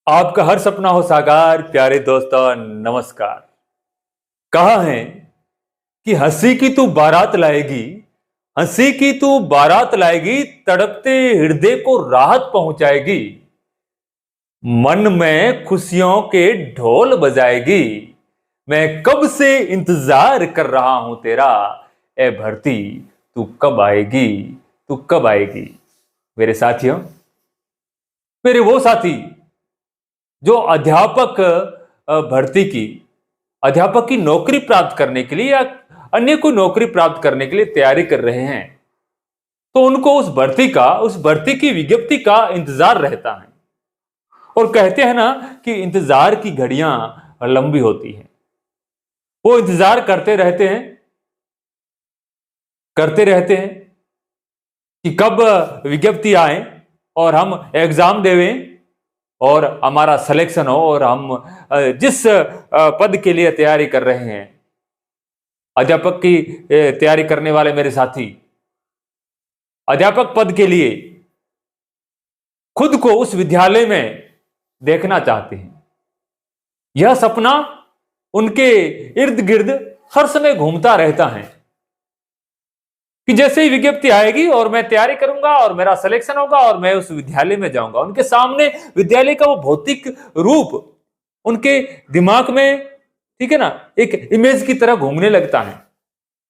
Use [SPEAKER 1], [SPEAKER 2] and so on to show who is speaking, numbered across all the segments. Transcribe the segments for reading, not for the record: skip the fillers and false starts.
[SPEAKER 1] आपका हर सपना हो साकार। प्यारे दोस्तों नमस्कार। कहा है कि हंसी की तू बारात लाएगी, हंसी की तू बारात लाएगी, तड़पते हृदय को राहत पहुंचाएगी, मन में खुशियों के ढोल बजाएगी। मैं कब से इंतजार कर रहा हूं तेरा, ए भर्ती तू कब आएगी, तू कब आएगी। मेरे साथियों, मेरे वो साथी जो अध्यापक की नौकरी प्राप्त करने के लिए या अन्य कोई नौकरी प्राप्त करने के लिए तैयारी कर रहे हैं, तो उनको उस भर्ती की विज्ञप्ति का इंतजार रहता है। और कहते हैं ना कि इंतजार की घड़ियां लंबी होती हैं। वो इंतजार करते रहते हैं कि कब विज्ञप्ति आए और हम एग्जाम देवें और हमारा सिलेक्शन हो और हम जिस पद के लिए तैयारी कर रहे हैं, अध्यापक की तैयारी करने वाले मेरे साथी अध्यापक पद के लिए खुद को उस विद्यालय में देखना चाहते हैं। यह सपना उनके इर्द गिर्द हर समय घूमता रहता है कि जैसे ही विज्ञप्ति आएगी और मैं तैयारी करूंगा और मेरा सिलेक्शन होगा और मैं उस विद्यालय में जाऊंगा। उनके सामने विद्यालय का वो भौतिक रूप उनके दिमाग में, ठीक है ना, एक इमेज की तरह घूमने लगता है।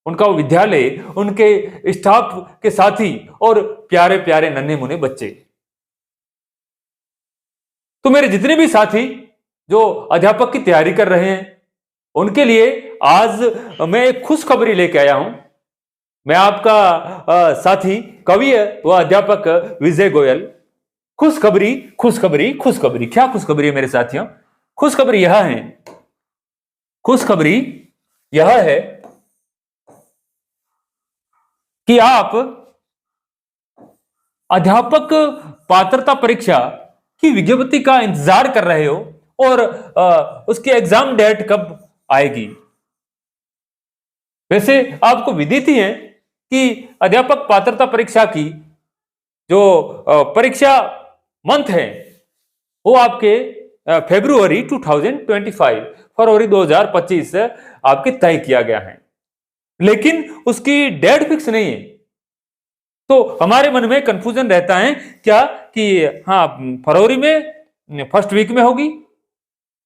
[SPEAKER 1] उनका वो विद्यालय, उनके स्टाफ के साथी और प्यारे प्यारे नन्हे मुन्ने बच्चे। तो मेरे जितने भी साथी जो अध्यापक की तैयारी कर रहे हैं, उनके लिए आज मैं एक खुशखबरी लेके आया हूं। मैं आपका साथी कवि है वह अध्यापक विजय गोयल। खुशखबरी खुशखबरी खुशखबरी, क्या खुशखबरी है मेरे साथियों? खुशखबरी यह है कि आप अध्यापक पात्रता परीक्षा की विज्ञप्ति का इंतजार कर रहे हो और उसकी एग्जाम डेट कब आएगी। वैसे आपको विदित ही है कि अध्यापक पात्रता परीक्षा की जो परीक्षा मंथ है वो आपके फरवरी 2025 आपके तय किया गया है, लेकिन उसकी डेट फिक्स नहीं है। तो हमारे मन में कंफ्यूजन रहता है क्या कि हाँ, फरवरी में फर्स्ट वीक में होगी,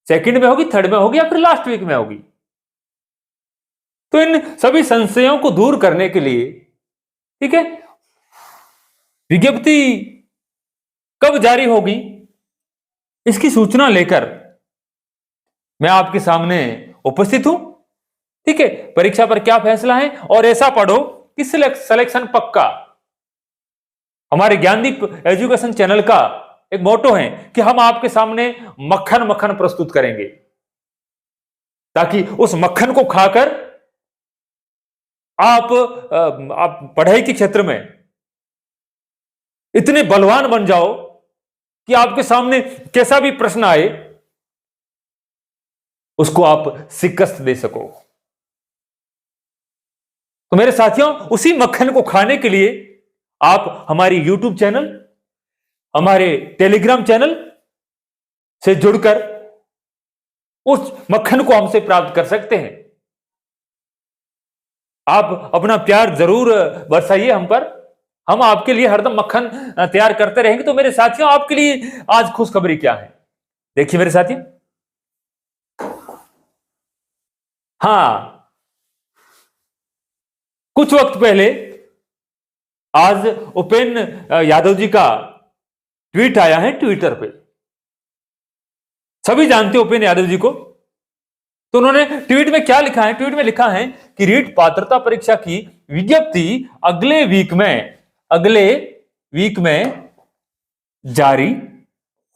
[SPEAKER 1] सेकंड में होगी, थर्ड में होगी या फिर लास्ट वीक में होगी। तो इन सभी संशयों को दूर करने के लिए, ठीक है, विज्ञप्ति कब जारी होगी इसकी सूचना लेकर मैं आपके सामने उपस्थित हूं। ठीक है, परीक्षा पर क्या फैसला है और ऐसा पढ़ो कि सिलेक्शन पक्का। हमारे ज्ञानदीप एजुकेशन चैनल का एक मोटो है कि हम आपके सामने मक्खन मक्खन प्रस्तुत करेंगे, ताकि उस मक्खन को खाकर आप पढ़ाई के क्षेत्र में इतने बलवान बन जाओ कि आपके सामने कैसा भी प्रश्न आए उसको आप शिकस्त दे सको। तो मेरे साथियों, उसी मक्खन को खाने के लिए आप हमारी YouTube चैनल, हमारे टेलीग्राम चैनल से जुड़कर उस मक्खन को हमसे प्राप्त कर सकते हैं। आप अपना प्यार जरूर बरसाइए हम पर, हम आपके लिए हरदम मक्खन तैयार करते रहेंगे। तो मेरे साथियों, आपके लिए आज खुशखबरी क्या है, देखिए मेरे साथियों। हां, कुछ वक्त पहले आज उपेंद्र यादव जी का ट्वीट आया है ट्विटर पे। सभी जानते हैं उपेंद्र यादव जी को। तो उन्होंने ट्वीट में क्या लिखा है? ट्वीट में लिखा है कि रीट पात्रता परीक्षा की विज्ञप्ति अगले वीक में जारी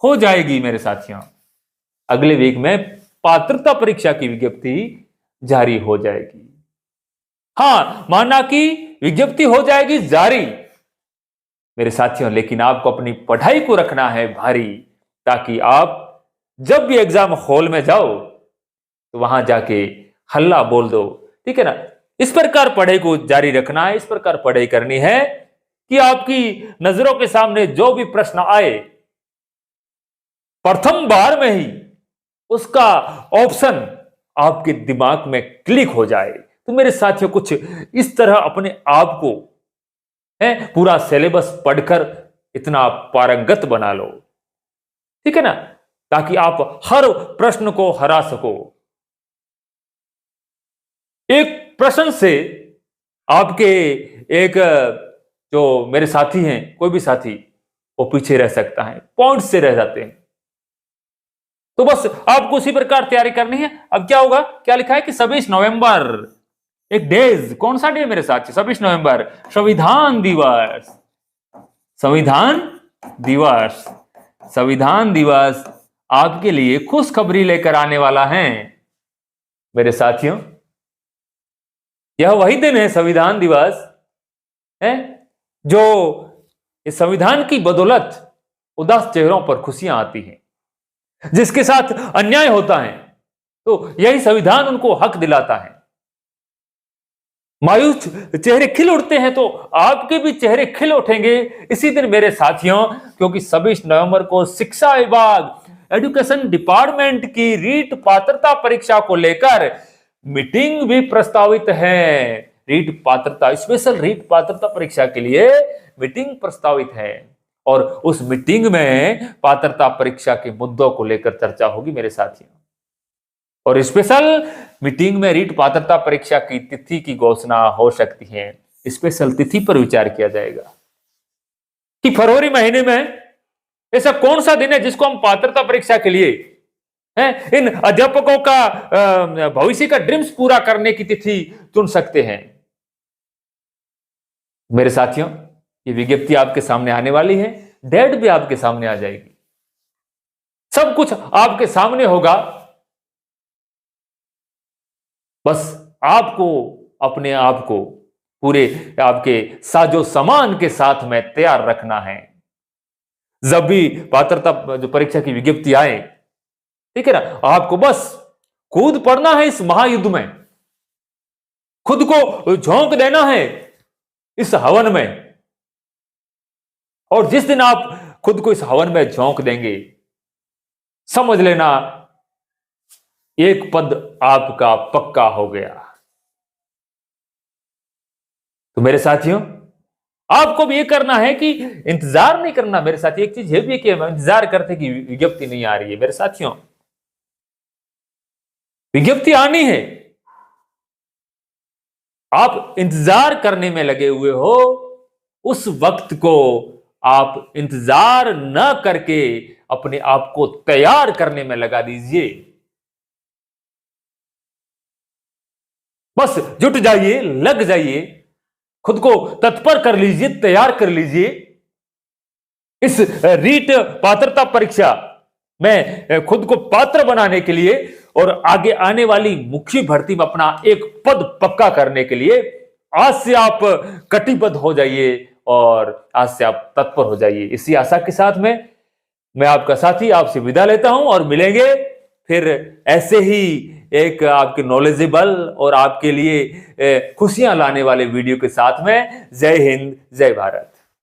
[SPEAKER 1] हो जाएगी। मेरे साथियों, अगले वीक में पात्रता परीक्षा की विज्ञप्ति जारी हो जाएगी। हां, माना कि विज्ञप्ति हो जाएगी जारी मेरे साथियों, लेकिन आपको अपनी पढ़ाई को रखना है भारी, ताकि आप जब भी एग्जाम हॉल में जाओ तो वहां जाके हल्ला बोल दो। ठीक है ना, इस प्रकार पढ़ाई को जारी रखना है, इस प्रकार पढ़ाई करनी है कि आपकी नजरों के सामने जो भी प्रश्न आए प्रथम बार में ही उसका ऑप्शन आपके दिमाग में क्लिक हो जाए। तो मेरे साथियों, कुछ इस तरह अपने आप को पूरा सिलेबस पढ़कर इतना पारंगत बना लो, ठीक है ना, ताकि आप हर प्रश्न को हरा सको। एक प्रश्न से आपके एक जो मेरे साथी हैं, कोई भी साथी, वो पीछे रह सकता है, पॉइंट से रह जाते हैं। तो बस आपको उसी प्रकार तैयारी करनी है। अब क्या होगा, क्या लिखा है कि 26 नवंबर एक डेज, कौन सा डे मेरे साथ, 26 नवंबर संविधान दिवस। संविधान दिवस, संविधान दिवस आपके लिए खुशखबरी लेकर आने वाला है मेरे साथियों। यह वही दिन है, संविधान दिवस है, जो इस संविधान की बदौलत उदास चेहरों पर खुशियां आती हैं। जिसके साथ अन्याय होता है तो यही संविधान उनको हक दिलाता है। मायूस चेहरे खिल उठते हैं तो आपके भी चेहरे खिल उठेंगे इसी दिन मेरे साथियों, क्योंकि 26 नवंबर को शिक्षा विभाग एजुकेशन डिपार्टमेंट की रीट पात्रता परीक्षा को लेकर मीटिंग भी प्रस्तावित है। रीट पात्रता, स्पेशल रीट पात्रता परीक्षा के लिए मीटिंग प्रस्तावित है और उस मीटिंग में पात्रता परीक्षा के मुद्दों को लेकर चर्चा होगी मेरे साथियों। और स्पेशल मीटिंग में रीट पात्रता परीक्षा की तिथि की घोषणा हो सकती है। स्पेशल तिथि पर विचार किया जाएगा कि फरवरी महीने में ऐसा कौन सा दिन है जिसको हम पात्रता परीक्षा के लिए इन अध्यापकों का भविष्य का ड्रीम्स पूरा करने की तिथि चुन सकते हैं। मेरे साथियों, ये विज्ञप्ति आपके सामने आने वाली है, डेट भी आपके सामने आ जाएगी, सब कुछ आपके सामने होगा। बस आपको अपने आप को पूरे आपके साजो सामान के साथ में तैयार रखना है। जब भी पात्रता जो परीक्षा की विज्ञप्ति आए, ठीक है ना, आपको बस कूद पड़ना है इस महायुद्ध में, खुद को झोंक देना है इस हवन में। और जिस दिन आप खुद को इस हवन में झोंक देंगे, समझ लेना एक पद आपका पक्का हो गया। तो मेरे साथियों, आपको भी ये करना है कि इंतजार नहीं करना। मेरे साथी, एक चीज ये भी है कि हम इंतजार करते कि विज्ञप्ति नहीं आ रही है। मेरे साथियों, विज्ञप्ति आनी है, आप इंतजार करने में लगे हुए हो। उस वक्त को आप इंतजार न करके अपने आप को तैयार करने में लगा दीजिए। बस जुट जाइए, लग जाइए, खुद को तत्पर कर लीजिए, तैयार कर लीजिए इस रीट पात्रता परीक्षा में खुद को पात्र बनाने के लिए और आगे आने वाली मुख्य भर्ती में अपना एक पद पक्का करने के लिए। आज से आप कटिबद्ध हो जाइए और आज से आप तत्पर हो जाइए। इसी आशा के साथ में मैं आपका साथी आपसे विदा लेता हूं और मिलेंगे फिर ऐसे ही एक आपके नॉलेजेबल और आपके लिए खुशियां लाने वाले वीडियो के साथ में। जय हिंद, जय भारत।